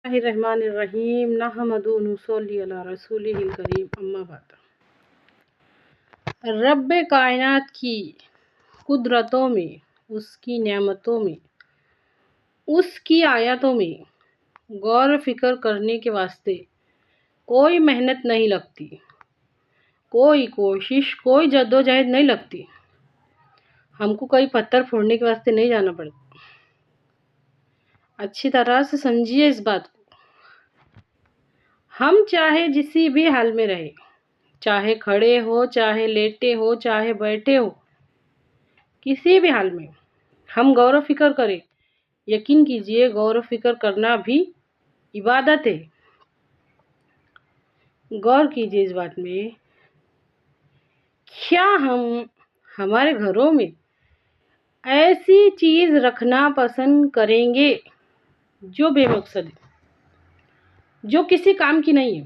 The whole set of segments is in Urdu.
الرحمن الرحیم نحمد و نصلی علی رسولہ الکریم اما بعد۔ رب کائنات کی قدرتوں میں، اس کی نعمتوں میں، اس کی آیاتوں میں غور و فکر کرنے کے واسطے کوئی محنت نہیں لگتی، کوئی کوشش، کوئی جدوجہد نہیں لگتی۔ ہم کو کوئی پتھر پھوڑنے کے واسطے نہیں جانا پڑتا۔ اچھی طرح سے سمجھیے اس بات کو۔ ہم چاہے جسی بھی حال میں رہے، چاہے کھڑے ہو، چاہے لیٹے ہو، چاہے بیٹھے ہو، کسی بھی حال میں ہم غور و فکر کریں۔ یقین کیجئے غور و فکر کرنا بھی عبادت ہے۔ غور کیجئے اس بات میں، کیا ہم ہمارے گھروں میں ایسی چیز رکھنا پسند کریں گے جو بے مقصد ہے، جو کسی کام کی نہیں ہے؟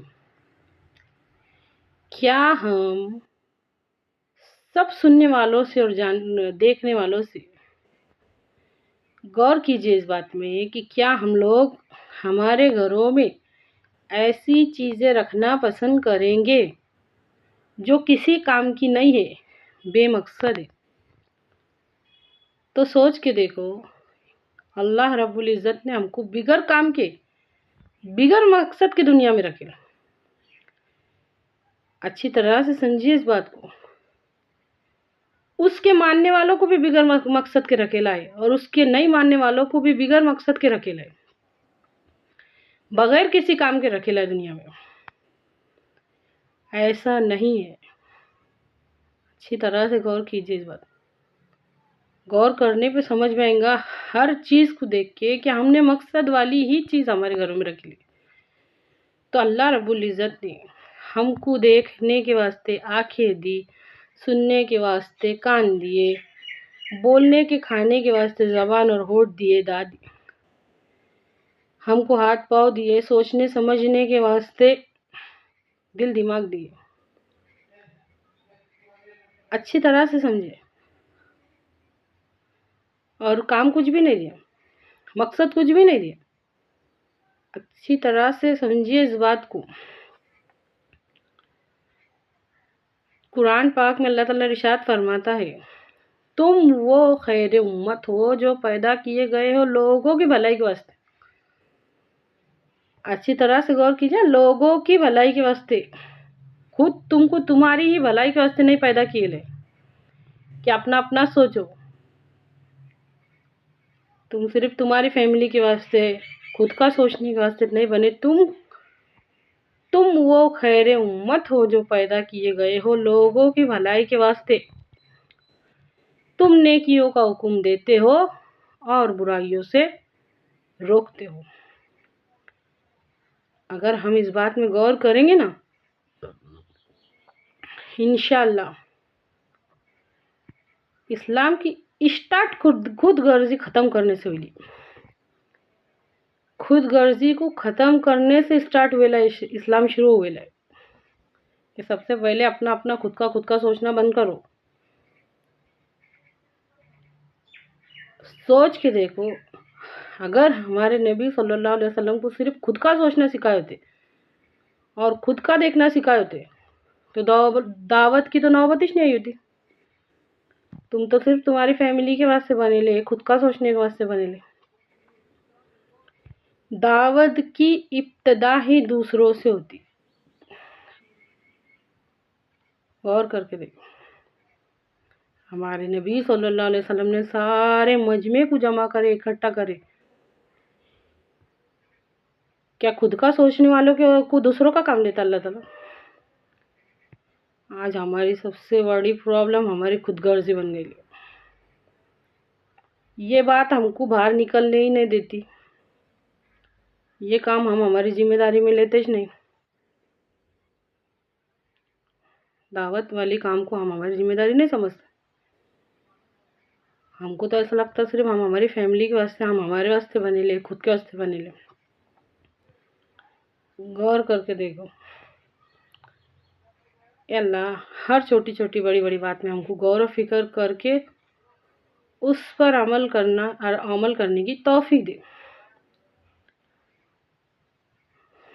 کیا ہم سب سننے والوں سے اور دیکھنے والوں سے غور کیجئے اس بات میں کہ کیا ہم لوگ ہمارے گھروں میں ایسی چیزیں رکھنا پسند کریں گے جو کسی کام کی نہیں ہے، بے مقصد ہے؟ تو سوچ کے دیکھو، اللہ رب العزت نے ہم کو بغیر کام کے، بغیر مقصد کے دنیا میں رکھے۔ اچھی طرح سے سمجھیے اس بات کو۔ اس کے ماننے والوں کو بھی بغیر مقصد کے رکھے لائے، اور اس کے نہیں ماننے والوں کو بھی بغیر مقصد کے رکھے لائے، بغیر کسی کام کے رکھے لائے دنیا میں۔ ایسا نہیں ہے۔ اچھی طرح سے غور کیجیے اس بات۔ غور کرنے پہ سمجھ میں آئے گا ہر چیز کو دیکھ کے کہ ہم نے مقصد والی ہی چیز ہمارے گھروں میں رکھ لی۔ تو اللہ رب العزت نے ہم کو دیکھنے کے واسطے آنکھیں دی، سننے کے واسطے کان دیے، بولنے کے کھانے کے واسطے زبان اور ہونٹ دیے، داد دیے، ہم کو ہاتھ پاؤں دیے، سوچنے سمجھنے کے واسطے دل دماغ دیے۔ اچھی طرح سے سمجھے، اور کام کچھ بھی نہیں دیا، مقصد کچھ بھی نہیں دیا۔ اچھی طرح سے سمجھیے اس بات کو۔ قرآن پاک میں اللہ تعالیٰ ارشاد فرماتا ہے، تم وہ خیر امت ہو جو پیدا کیے گئے ہو لوگوں کی بھلائی کے واسطے۔ اچھی طرح سے غور کیجیے، لوگوں کی بھلائی کے واسطے۔ خود تم کو تمہاری ہی بھلائی کے واسطے نہیں پیدا کیے لے کہ اپنا اپنا سوچو۔ تم صرف تمہاری فیملی کے واسطے، خود کا سوچنے کے واسطے نہیں بنے۔ تم وہ خیر امت ہو جو پیدا کیے گئے ہو لوگوں کی بھلائی کے واسطے۔ تم نیکیوں کا حکم دیتے ہو اور برائیوں سے روکتے ہو۔ اگر ہم اس بات میں غور کریں گے نا، انشاءاللہ اسلام کی اسٹارٹ خود غرضی ختم کرنے سے ہوئی۔ خود غرضی کو ختم کرنے سے اسٹارٹ ہوئے اسلام شروع ہوئے کہ سب سے پہلے اپنا خود کا سوچنا بند کرو۔ سوچ کے دیکھو، اگر ہمارے نبی صلی اللہ علیہ وسلم کو صرف خود کا سوچنا سکھائے ہوتے اور خود کا دیکھنا سکھائے ہوتے تو دعوت کی تو نوبت ہی نہیں آئی ہوتی۔ تم تو صرف تمہاری فیملی کے واسطے بنے لے، خود کا سوچنے کے واسطے بنے لے۔ دعوت کی ابتدا ہی دوسروں سے ہوتی۔ غور کر کے دیکھو، ہمارے نبی صلی اللہ علیہ وسلم نے سارے مجمع کو جمع کرے، اکٹھا کرے۔ کیا خود کا سوچنے والوں کو دوسروں کا کام دیتا اللہ تعالیٰ؟ آج ہماری سب سے بڑی پرابلم ہماری خود غرضی بن گئی۔ یہ بات ہم کو باہر نکلنے ہی نہیں دیتی۔ یہ کام ہم ہماری ذمہ داری میں لیتے ہی نہیں۔ دعوت والی کام کو ہم ہماری ذمہ داری نہیں سمجھتے۔ ہم کو تو ایسا لگتا صرف ہم ہماری فیملی کے واسطے، ہم ہمارے واسطے بنے لے، خود کے واسطے بنے لے۔ غور کر کے دیکھو، اے اللہ ہر چھوٹی چھوٹی بڑی بڑی بات میں ہم کو غور و فکر کر کے اس پر عمل کرنے کی توفیق دے۔